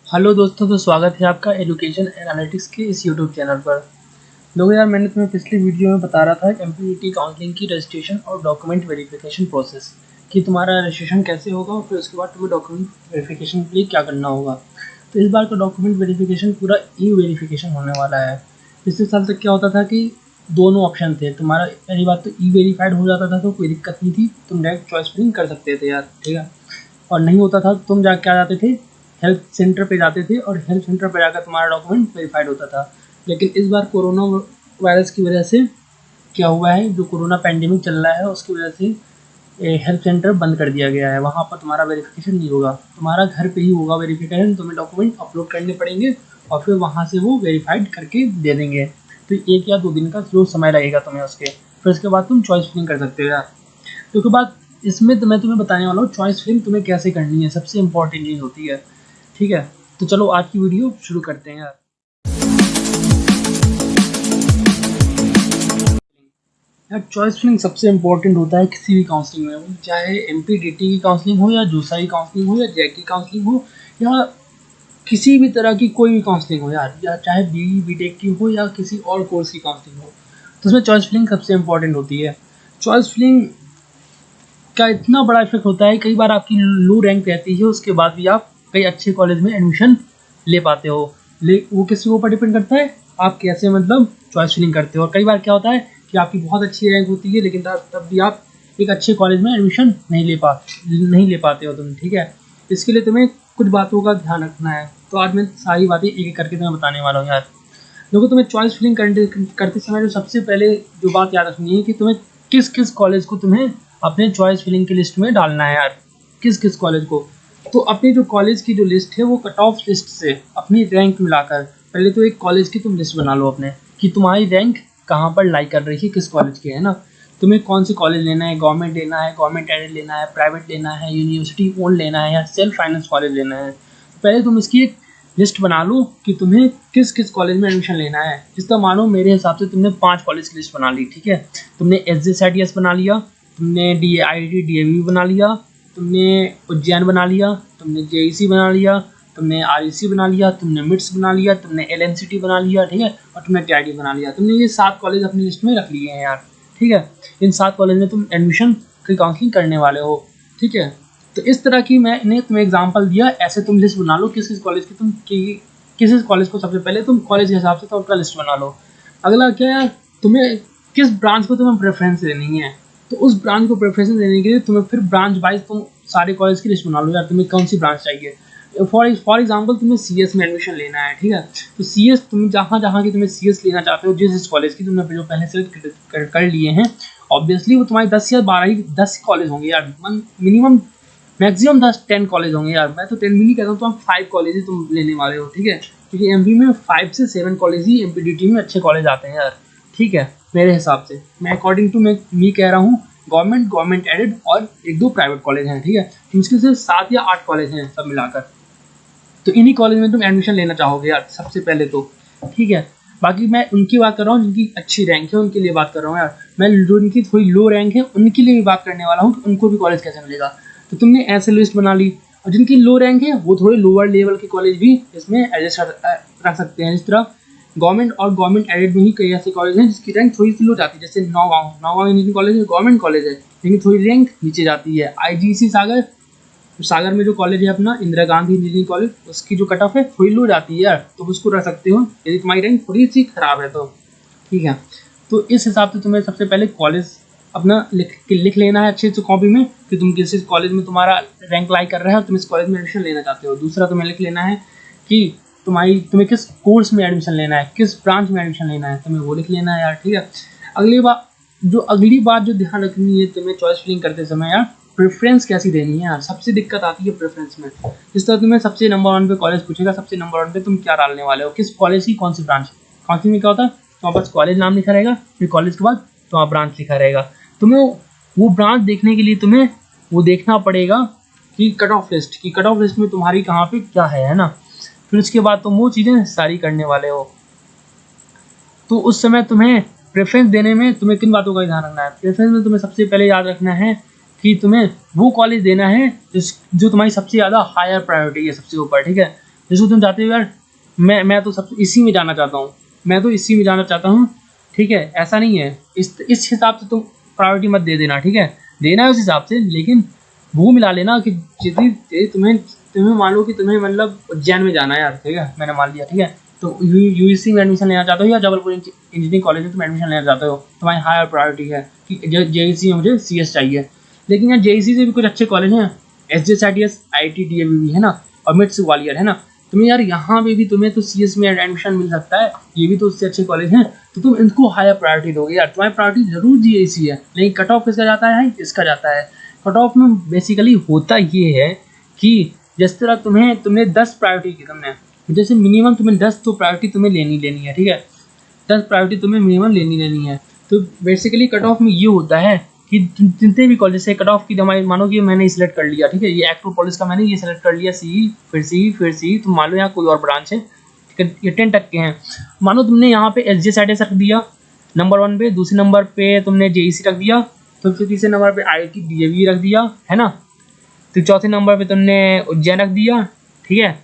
Hello दोस्तों, तो स्वागत है आपका एजुकेशन एनालिटिक्स के इस यूट्यूब चैनल पर। देखो यार, मैंने तुम्हें पिछली वीडियो में बता रहा था एमपीटीटी काउंसलिंग की रजिस्ट्रेशन और डॉक्यूमेंट वेरिफिकेशन प्रोसेस कि तुम्हारा रजिस्ट्रेशन कैसे होगा और फिर उसके बाद तुम्हें डॉक्यूमेंट वेरिफिकेशन के लिए क्या करना होगा। तो इस बार का डॉक्यूमेंट वेरिफिकेशन पूरा ई वेरिफिकेशन होने वाला है। पिछले साल तक क्या होता था कि दोनों ऑप्शन थे तुम्हारा। पहली बात तो ई वेरीफाइड हो जाता था तो कोई दिक्कत नहीं थी, तुम डायरेक्ट चॉइस फिलिंग कर सकते थे यार, ठीक है। और नहीं होता था तो तुम जाके आ जाते थे, हेल्थ सेंटर पे जाते थे और हेल्थ सेंटर पे जाकर तुम्हारा डॉक्यूमेंट वेरीफाइड होता था। लेकिन इस बार कोरोना वायरस की वजह से क्या हुआ है, जो कोरोना पैंडेमिक चल रहा है उसकी वजह से हेल्थ सेंटर बंद कर दिया गया है। वहाँ पर तुम्हारा वेरिफिकेशन नहीं होगा, तुम्हारा घर पे ही होगा वेरिफिकेशन। तुम्हें डॉक्यूमेंट अपलोड करने पड़ेंगे और फिर वहाँ से वो वेरीफाइड करके दे देंगे। तो 1 या 2 दिन का जो समय लगेगा तुम्हें उसके, फिर उसके बाद तुम चॉइस फिलिंग कर सकते हो यार। तो उसके बाद इसमें तो मैं तुम्हें बताने वाला हूँ चॉइस फिलिंग तुम्हें कैसे करनी है, सबसे इंपॉर्टेंट चीज़ होती है, ठीक है। तो चलो आज की वीडियो शुरू करते हैं यार। यार चॉइस फिलिंग सबसे इंपॉर्टेंट होता है किसी भी काउंसलिंग में, चाहे एमपीडीटी की काउंसलिंग हो या जूसा की काउंसलिंग हो या जैक की काउंसलिंग हो या किसी भी तरह की कोई भी काउंसलिंग हो यार, या चाहे बीई बीटेक की हो या किसी और कोर्स की काउंसलिंग हो, तो उसमें चॉइस फिलिंग सबसे इंपॉर्टेंट होती है। चॉइस फिलिंग का इतना बड़ा इफेक्ट होता है, कई बार आपकी लो रैंक रहती है उसके बाद भी आप कई अच्छे कॉलेज में एडमिशन ले पाते हो। वो किसी के ऊपर डिपेंड करता है आप कैसे मतलब चॉइस फिलिंग करते हो। और कई बार क्या होता है कि आपकी बहुत अच्छी रैंक होती है लेकिन तब भी आप एक अच्छे कॉलेज में एडमिशन नहीं ले पाते हो तुम, ठीक है। इसके लिए तुम्हें कुछ बातों का ध्यान रखना है। तो आज मैं सारी बातें एक एक करके तुम्हें बताने वाला हूँ यार। देखो, तुम्हें चॉइस फिलिंग करते समय जो सबसे पहले जो बात याद रखनी है कि तुम्हें किस किस कॉलेज को तुम्हें अपने चॉइस फिलिंग की लिस्ट में डालना है यार, किस किस कॉलेज को। तो अपनी जो कॉलेज की जो लिस्ट है वो कट ऑफ लिस्ट से अपनी रैंक मिलाकर पहले तो एक कॉलेज की तुम लिस्ट बना लो अपने, कि तुम्हारी रैंक कहाँ पर लाई कर रही है, किस कॉलेज की है ना। तुम्हें कौन सी कॉलेज लेना है, गवर्नमेंट लेना है, गवर्नमेंट एडेड लेना है, प्राइवेट लेना है, यूनिवर्सिटी ओन लेना है या सेल्फ फाइनेंस कॉलेज लेना है। पहले तुम इसकी एक लिस्ट बना लो कि तुम्हें किस किस कॉलेज में एडमिशन लेना है। जिसका मानो मेरे हिसाब से तुमने 5 कॉलेज की लिस्ट बना ली, ठीक है। तुमने एस बना लिया, तुमने DAIIT बना लिया, तुमने उज्जैन बना लिया, तुमने JEC बना लिया, तुमने REC बना लिया, तुमने मिट्स बना लिया, तुमने LNCT बना लिया, ठीक है। और तुमने TID बना लिया। तुमने ये 7 कॉलेज अपनी लिस्ट में रख लिए हैं यार, ठीक है। इन 7 कॉलेज में तुम एडमिशन की काउंसलिंग करने वाले हो, ठीक है। तो इस तरह की मैंने तुम्हें एग्जांपल दिया, ऐसे तुम लिस्ट बना लो किस किस कॉलेज की किस किस कॉलेज को सबसे पहले तुम कॉलेज के हिसाब से तो उनका लिस्ट बना लो। अगला क्या है, तुम्हें किस ब्रांच को तुम्हें प्रेफरेंस देनी है, तो उस ब्रांच को प्रेफरेंस देने के लिए तुम्हें फिर ब्रांच वाइज तुम सारे कॉलेज की लिस्ट बना लो यार, तुम्हें कौन सी ब्रांच चाहिए। फॉर एग्जाम्पल तुम्हें CS में एडमिशन लेना है, ठीक है। तो CS तुम जहाँ जहाँ की तुम्हें CS लेना चाहते हो, जिस कॉलेज की तुमने जो पहले सेलेक्ट कर लिए हैं, ऑब्वियसली वो तुम्हारे 10 या 12 ही 10 कॉलेज होंगे यार, मिनिमम मैक्सिमम 10 कॉलेज होंगे यार। मैं तो 10 भी नहीं कहता हूँ, तो हम 5 कॉलेज ही तुम लेने वाले हो, ठीक है। क्योंकि MP में 5 से 7 कॉलेज ही MPDT में अच्छे कॉलेज आते हैं यार, ठीक है। मेरे हिसाब से मैं अकॉर्डिंग टू मैं कह रहा हूँ, गवर्नमेंट एडेड और 1-2 प्राइवेट कॉलेज हैं, ठीक है। मुश्किल से 7 या 8 कॉलेज हैं सब मिलाकर। तो इन्हीं कॉलेज में तुम एडमिशन लेना चाहोगे यार सबसे पहले तो, ठीक है। बाकी मैं उनकी बात कर रहा हूँ जिनकी अच्छी रैंक है, उनके लिए बात कर रहा हूँ यार। मैं जो उनकी थोड़ी लो रैंक है उनके लिए भी बात करने वाला हूँ कि उनको भी कॉलेज कैसे मिलेगा। तो तुमने ऐसे लिस्ट बना ली, और जिनकी लो रैंक है वो थोड़े लोअर लेवल के कॉलेज भी इसमें एडजस्ट रख सकते हैं। जिस तरह गवर्नमेंट एडेड में ही कई ऐसे कॉलेज हैं जिसकी रैंक थोड़ी सी लो जाती है, जैसे नौगांव इंजीनियरिंग कॉलेज है, गवर्नमेंट कॉलेज है लेकिन थोड़ी रैंक नीचे जाती है। IGC सागर में जो कॉलेज है अपना इंदिरा गांधी इंजीनियरिंग कॉलेज, उसकी जो कट ऑफ है थोड़ी लो जाती है यार, तो उसको रख सकते हो यदि तुम्हारी रैंक थोड़ी सी खराब है तो, ठीक है। तो इस हिसाब से तुम्हें सबसे पहले कॉलेज अपना लिख लेना है अच्छे से कॉपी में कि तुम किस कॉलेज में तुम्हारा रैंक लाई कर रहा है और तुम इस कॉलेज में एडमिशन लेना चाहते हो। दूसरा तुम्हें लिख लेना है कि तुम्हें किस कोर्स में एडमिशन लेना है, किस ब्रांच में एडमिशन लेना है, तुम्हें वो लिख लेना है यार, ठीक है। अगली बात जो ध्यान रखनी है तुम्हें चॉइस फिलिंग करते समय यार, प्रेफरेंस कैसी देनी है यार। सबसे दिक्कत आती है प्रेफरेंस में। जिस तरह तुम्हें सबसे नंबर 1 पे कॉलेज पूछेगा, सबसे नंबर 1 पे तुम क्या डालने वाले हो, किस कॉलेज की कौन सी ब्रांच। काउंसलिंग में क्या होता है, तुम्हारे पास कॉलेज नाम लिखा रहेगा, फिर कॉलेज के बाद तुम्हारा ब्रांच लिखा रहेगा। तुम्हें वो ब्रांच देखने के लिए तुम्हें वो देखना पड़ेगा कि कट ऑफ लिस्ट में तुम्हारी कहाँ पे क्या है ना। फिर उसके बाद तुम वो चीज़ें सारी करने वाले हो। तो उस समय तुम्हें प्रेफरेंस देने में तुम्हें किन बातों का ध्यान रखना है। प्रेफरेंस में तुम्हें सबसे पहले याद रखना है कि तुम्हें वो कॉलेज देना है जो तुम्हारी सबसे ज़्यादा हायर प्रायोरिटी है, सबसे ऊपर, ठीक है। जैसे तुम चाहते हो यार मैं तो सब इसी में जाना चाहता हूँ, मैं तो इसी में जाना चाहता हूँ, ठीक है, ऐसा नहीं है। इस हिसाब से तुम प्रायोरिटी मत दे देना, ठीक है, देना है उस हिसाब से, लेकिन वो मिला लेना कि जितनी तुम्हें तुम्हें मान लो कि तुम्हें मतलब उज्जैन में जाना है यार, ठीक है, मैंने मान लिया, ठीक है, तो यूईसी में एडमिशन लेना चाहते हो या जबलपुर इंजीनियरिंग कॉलेज में तुम एडमिशन लेना चाहते हो, तुम्हारी हायर प्रायोरिटी है कि जेईसी में मुझे सीएस चाहिए। लेकिन यार जेईसी से भी कुछ अच्छे कॉलेज हैं, एसजेएसआईटीएस, आईआईटी भी है ना, और मिट्स ग्वालियर है ना, तुम्हें यार यहाँ पे भी तुम्हें तो सीएस में एडमिशन मिल सकता है, ये भी तो उससे अच्छे कॉलेज हैं, तो तुम इनको हायर प्रायोरिटी दोगे यार। तुम्हारी प्रायोरिटी जरूर जेईसी है, लेकिन कट ऑफ किसका जाता है, इसका जाता है। कट ऑफ में बेसिकली होता ये है कि जिस तरह तुमने 10 प्रायोरिटी की, तुमने जैसे मिनिमम तुम्हें 10 तो प्रायोरिटी तुम्हें लेनी है, ठीक है, 10 प्रायोरिटी तुम्हें मिनिमम लेनी है। तो बेसिकली कट ऑफ में ये होता है कि जितने भी कॉलेज से कट ऑफ की हमारी, मानो कि मैंने सिलेक्ट कर लिया, ठीक है, ये एक्टोपोलिस का मैंने ये सिलेक्ट कर लिया, सी फिर सी, तुम मान लो यहाँ कोई और ब्रांच है, ठीक है, ये 10 तक के हैं, मानो तुमने यहाँ पे एसजेएसआईटीएस रख दिया नंबर 1 पे, दूसरे नंबर पे तुमने जेईसी रख दिया, तो फिर तीसरे नंबर पे आईआईटी डीएवी रख दिया, है ना, तो चौथे नंबर पे तुमने उज्जैन रख दिया, ठीक है,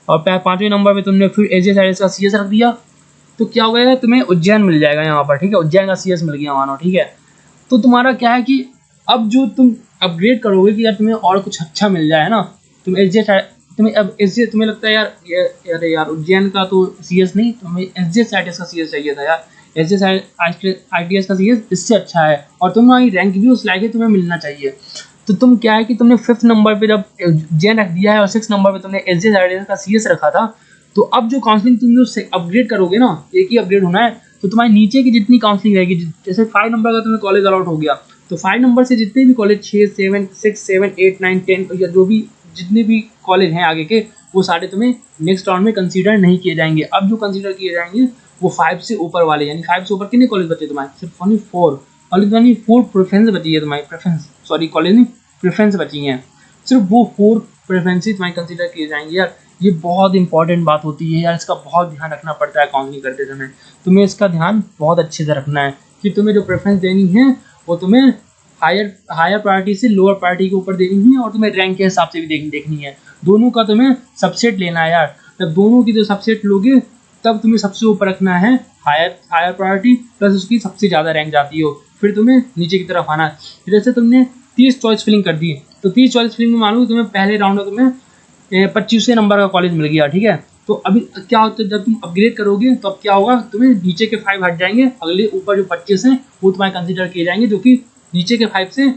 और 5वें नंबर पे तुमने फिर एसजेएसआईटीएस का सीएस रख दिया, तो क्या हो गया, तुम्हें उज्जैन मिल जाएगा यहाँ पर, ठीक है, उज्जैन का सीएस मिल गया मानो, ठीक है। तो तुम्हारा क्या है कि अब जो तुम अपग्रेड करोगे कि यार तुम्हें और कुछ अच्छा मिल जाए ना, तुम तुम्हें लगता है यार अरे यार उज्जैन का तो सीएस नहीं, तुम्हें एसजेएसआईटीएस का सीएस चाहिए था यार, एसजेएसआईटीएस का सीएस इससे अच्छा है और तुम्हारी रैंक भी उस लायक है, तुम्हें मिलना चाहिए। तो तुम क्या है कि तुमने 5th नंबर पे जब उज्जैन रख दिया है और 6th नंबर पे तुमने एसजेएसआईटीएस का सीएस रखा था, तो अब जो काउंसलिंग तुम जो अपग्रेड करोगे ना, एक ही अपग्रेड होना है, तो तुम्हारी नीचे की जितनी काउंसलिंग रहेगी, जैसे 5 नंबर का तुम्हें कॉलेज अलॉट हो गया, तो 5 नंबर से जितने भी कॉलेज 6 7 8 9 10 या जो भी जितने भी कॉलेज हैं आगे के, वो सारे तुम्हें नेक्स्ट राउंड में कंसीडर नहीं किए जाएंगे। अब जो कंसीडर किए जाएंगे वो 5 से ऊपर वाले, यानी 5 से ऊपर कितने कॉलेज बचे तुम्हारे, सिर्फ ओनली 4, ओनली 4 प्रेफरेंस बची है तुम्हारी, कॉलेज नहीं, प्रेफरेंस बची हैं, सिर्फ वो 4 प्रेफरेंस तुम्हारी कंसीडर किए जाएंगे यार। ये बहुत इंपॉर्टेंट बात होती है यार, इसका बहुत ध्यान रखना पड़ता है काउंसलिंग करते समय, तुम्हें इसका ध्यान बहुत अच्छे से रखना है कि तुम्हें जो प्रेफरेंस देनी है वो तुम्हें हायर प्रायोरिटी से लोअर प्रायोरिटी के ऊपर देनी है, और तुम्हें रैंक के हिसाब से भी देखनी है, दोनों का तुम्हें सबसेट लेना है यार। जब दोनों की जो सबसेट लोगे तब तुम्हें सबसे ऊपर रखना है हायर प्रायोरिटी प्लस उसकी सबसे ज़्यादा रैंक जाती हो, फिर तुम्हें नीचे की तरफ आना है। जैसे तुमने 30 चॉइस फिलिंग कर दी, तो 30 चॉइस फिलिंग में मालूम तुम्हें पहले राउंड में तुम्हें 25वें नंबर का कॉलेज मिल गया, ठीक है, तो अभी क्या होता है जब तुम अपग्रेड करोगे तो अब क्या होगा, तुम्हें नीचे के 5 हट जाएंगे, अगले ऊपर जो 25 हैं वो तुम्हारे कंसिडर किए जाएंगे, जो कि नीचे के 5 से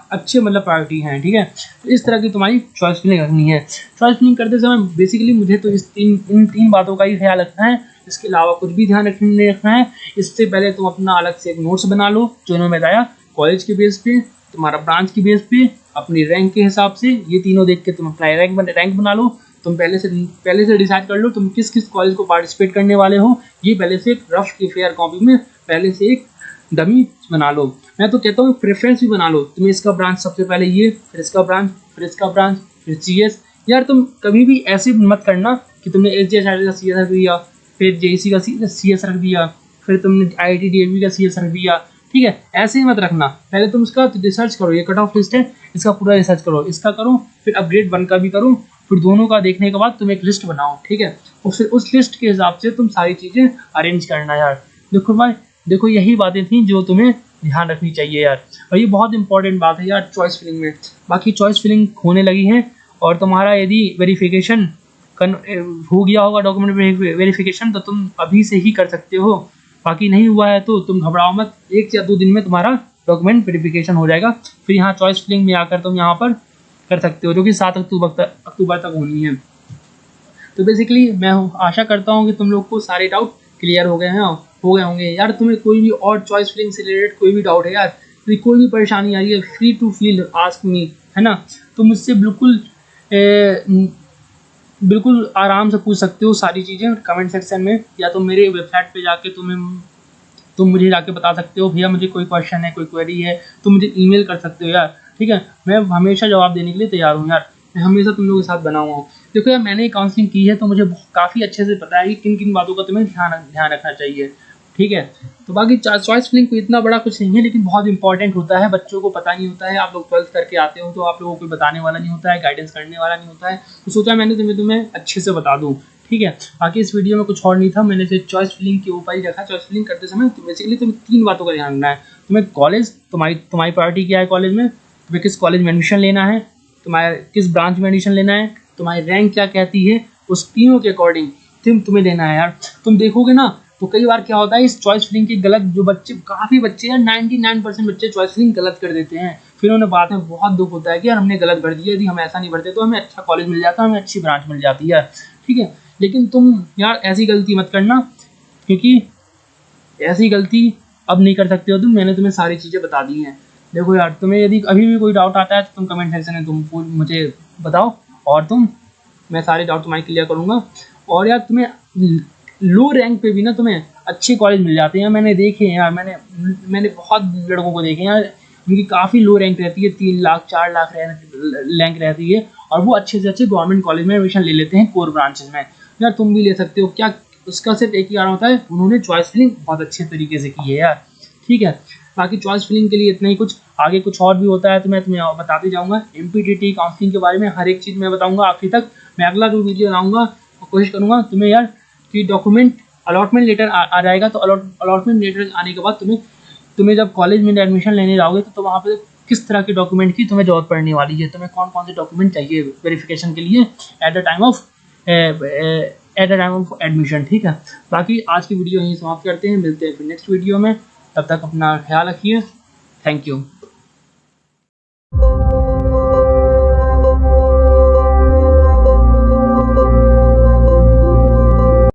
अच्छे मतलब प्रायोरिटी हैं, ठीक है। तो इस तरह की तुम्हारी चॉइस फिलिंग रखनी है। चॉइस फिलिंग करते समय बेसिकली मुझे तो इन तीन बातों का ही ख्याल रखना है, इसके अलावा कुछ भी ध्यान नहीं रखना है। इससे पहले तुम अपना अलग से एक नोट्स बना लो, जो इन्होंने बताया, कॉलेज के बेस पे, तुम्हारा ब्रांच की बेस पे, अपनी रैंक के हिसाब से, ये तीनों देख के तुम अपना रैंक बना लो। तुम पहले से डिसाइड कर लो तुम किस किस कॉलेज को पार्टिसिपेट करने वाले हो, ये पहले से एक रफ की फेयर कॉपी में पहले से एक डमी बना लो। मैं तो कहता हूँ प्रेफरेंस भी बना लो, तुम्हें इसका ब्रांच सबसे पहले ये, फिर इसका ब्रांच, फिर इसका ब्रांच, फिर सीएस। यार तुम कभी भी ऐसे मत करना कि तुमने एसजेएसआईटीएस का सीएस रख दिया, फिर जेईसी का सीएस रख दिया, फिर तुमने आईआईटी डीएवी का सीएस रख दिया, ठीक है, ऐसे ही मत रखना। पहले तुम इसका रिसर्च करो, ये कट ऑफ लिस्ट है, इसका पूरा रिसर्च करो, इसका करो, फिर अपग्रेड 1 का भी करो, फिर दोनों का देखने के बाद तुम एक लिस्ट बनाओ, ठीक है, और फिर उस लिस्ट के हिसाब से तुम सारी चीज़ें अरेंज करना यार। देखो भाई, देखो यही बातें थी जो तुम्हें ध्यान रखनी चाहिए यार, और ये बहुत इंपॉर्टेंट बात है यार चॉइस फिलिंग में। बाकी चॉइस फिलिंग होने लगी है, और तुम्हारा यदि वेरिफिकेशन हो गया होगा, डॉक्यूमेंट वेरिफिकेशन, तो तुम अभी से ही कर सकते हो। बाकी नहीं हुआ है तो तुम घबराओ मत, 1 या 2 दिन में तुम्हारा डॉक्यूमेंट वेरिफिकेशन हो जाएगा। फिर यहाँ चॉइस फिलिंग में आकर तुम यहाँ पर कर सकते हो, जो कि 7 अक्टूबर तक होनी है। तो बेसिकली मैं आशा करता हूँ कि तुम लोग को सारे डाउट क्लियर हो गए होंगे यार। तुम्हें कोई भी और चॉइस फिलिंग से रिलेटेड कोई भी डाउट है यार, तो कोई भी परेशानी आ रही है, free to feel ask me, है ना, तो मुझसे बिल्कुल आराम से पूछ सकते हो सारी चीज़ें कमेंट सेक्शन में, या तो मेरे वेबसाइट पे जाके तुम मुझे जाके बता सकते हो, भैया मुझे कोई क्वेश्चन है, कोई क्वेरी है, तो मुझे ईमेल कर सकते हो यार, ठीक है। मैं हमेशा जवाब देने के लिए तैयार हूँ यार, मैं हमेशा तुम लोगों के साथ बना हुआ हूँ। देखो यार, मैंने काउंसलिंग की है तो मुझे काफ़ी अच्छे से पता है कि किन किन बातों का तुम्हें ध्यान रखना चाहिए, ठीक है। तो बाकी चॉइस फिलिंग कोई इतना बड़ा कुछ नहीं है, लेकिन बहुत इंपॉर्टेंट होता है, बच्चों को पता नहीं होता है। आप लोग 12th करके आते हो तो आप लोगों को कोई बताने वाला नहीं होता है, गाइडेंस करने वाला नहीं होता है, तो सोचा मैंने तुम्हें अच्छे से बता दूँ। ठीक है, बाकी इस वीडियो में कुछ और नहीं था, मैंने सिर्फ चॉइस फिलिंग के ऊपर ही रखा। चॉइस फिलिंग करते समय तो बेसिकली तुम्हें 3 बातों का ध्यान रखना है। तुम्हें कॉलेज, तुम्हारी प्रायोरिटी क्या है कॉलेज में, तुम्हें किस कॉलेज में एडमिशन लेना है, तुम्हारे किस ब्रांच में एडमिशन लेना है, तुम्हारी रैंक क्या कहती है, उस तीनों के अकॉर्डिंग तुम्हें लेना है यार। तुम देखोगे ना तो कई बार क्या होता है, इस चॉइस फिलिंग की गलत, जो बच्चे, काफ़ी बच्चे यार 99% बच्चे चॉइस फिलिंग गलत कर देते हैं, फिर उन्हें बाद में बहुत दुख होता है कि यार हमने गलत भर दिया, यदि हम ऐसा नहीं भरते तो हमें अच्छा कॉलेज मिल जाता, हमें अच्छी ब्रांच मिल जाती है। ठीक है, लेकिन तुम यार ऐसी गलती मत करना, क्योंकि ऐसी गलती अब नहीं कर सकते हो तुम। मैंने तुम्हें सारी चीज़ें बता दी हैं। देखो यार, तुम्हें यदि अभी भी कोई डाउट आता है तो तुम कमेंट सेक्शन में मुझे बताओ, और मैं सारे डाउट तुम्हारे क्लियर करूँगा। और यार तुम्हें लो रैंक पे भी ना तुम्हें अच्छे कॉलेज मिल जाते हैं, मैंने देखे हैं यार, मैंने बहुत लड़कों को देखे हैं यार, उनकी काफ़ी लो रैंक रहती है, 3 लाख 4 लाख रैंक रहती है, और वो अच्छे से अच्छे गवर्नमेंट कॉलेज में एडमिशन ले लेते हैं कोर ब्रांचेस में। यार तुम भी ले सकते हो क्या, उसका सिर्फ एक ही कारण होता है, उन्होंने चॉइस फिलिंग बहुत अच्छे तरीके से की है यार। ठीक है, बाकी चॉइस फिलिंग के लिए इतना ही, कुछ आगे कुछ और भी होता है तो मैं तुम्हें बताते जाऊँगा। MPTT काउंसलिंग के बारे में हर एक चीज़ मैं बताऊँगा आखिरी तक। मैं अगला जो वीडियो लाऊँगा कोशिश करूँगा तुम्हें यार कि डॉक्यूमेंट अलॉटमेंट लेटर आ जाएगा, तो अलॉटमेंट लेटर आने के बाद तुम्हें जब कॉलेज में एडमिशन लेने जाओगे तो वहाँ पे किस तरह के डॉक्यूमेंट की तुम्हें जरूरत पड़ने वाली है, तुम्हें कौन कौन से डॉक्यूमेंट चाहिए वेरिफिकेशन के लिए at the time of admission. ठीक है, बाकी आज की वीडियो यहीं समाप्त करते हैं, मिलते हैं फिर नेक्स्ट वीडियो में, तब तक अपना ख्याल रखिए। Thank you.